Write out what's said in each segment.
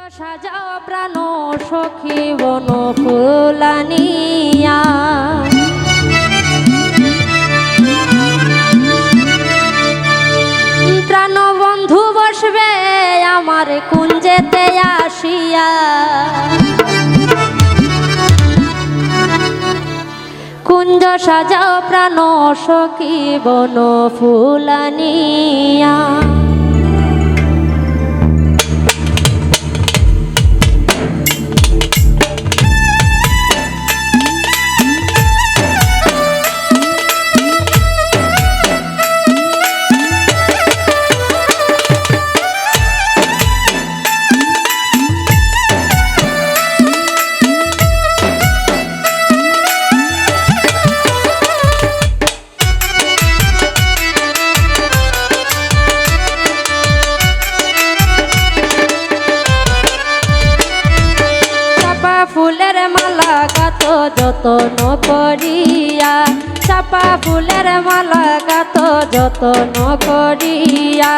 সাজাও প্রাণ সখী বন ফুলানিয়া প্রাণ বন্ধু বসবে আমার কুঞ্জেতে আসিয়া কুঞ্জ সাজাও প্রাণ সখী বন ফুলানিয়া ফুলের মালা গাত যতন করিয়া চাপা ফুলের মালা গাত যতন করিয়া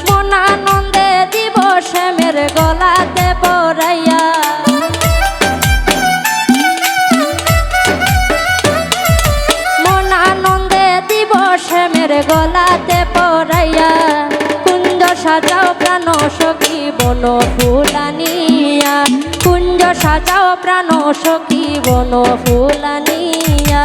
মনানন্দে দিব শ্যামের গলাতে পরাইয়া মনানন্দে দিব শ্যামের গলাতে পরাইয়া কুঞ্জ সাজাও প্রাণ সখী বন ফুলানিয়া কুঞ্জ সাজাও প্রাণ সখী বন ফুলানিয়া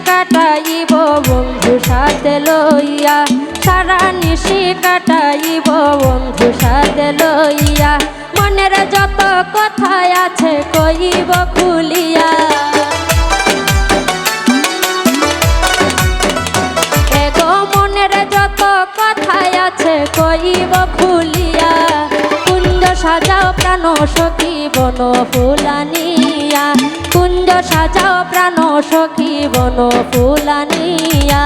কাটাইব বন্ধু সাথে লইয়া সারা নিশি কাটাইব বন্ধু সাথে লইয়া মনের যত কথা আছে কইব খুলিয়া এগো মনের যত কথা আছে কইব খুলিয়া কুঞ্জ সাজাও প্রাণ সখী বন ফুলানিয়া কুঞ্জ সাজাও প্রাণ সখী বন ফুলানিয়া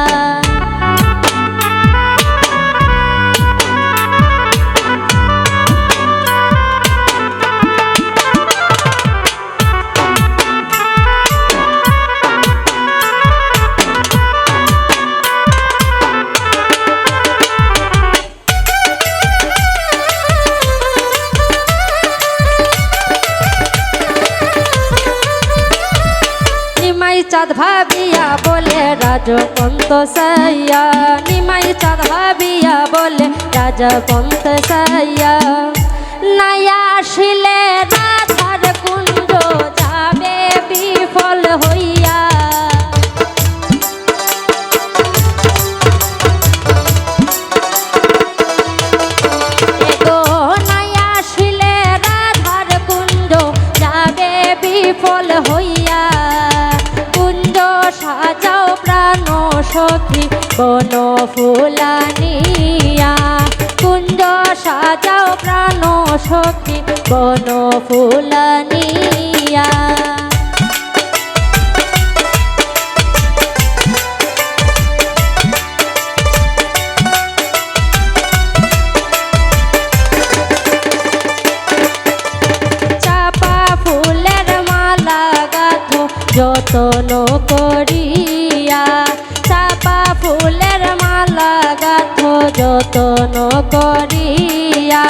চাঁদ ভাবিয়া বলে রাজপন্ত সাইয়া নিমাই চাঁদ ভাবিয়া বলে রাজপন্ত সাইয়া নাইয়া আসিলে রাধার কুঞ্জ যাবে বিফল হইয়া এগো নাইয়া আসিলে রাধার কুঞ্জ যাবে বিফল হইয়া সাজাও প্রাণ সখী বন ফুলানিয়া কুঞ্জ সাজাও প্রাণ সখী বন ফুলানিয়া চাপা ফুলের মালা গাথ যতন করিয়া চাপা ফুলের মালা গাথ যতন করিয়া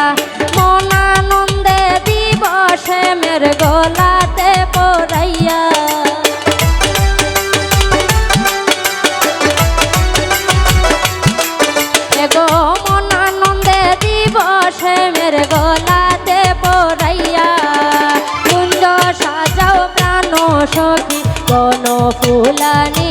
মনানন্দে দিব শ্যামের গলাতে পরাইয়া এগো মনানন্দে দিব শ্যামের গলাতে পরাইয়া কুঞ্জ সাজাও প্রাণ সখী বন ফুলানি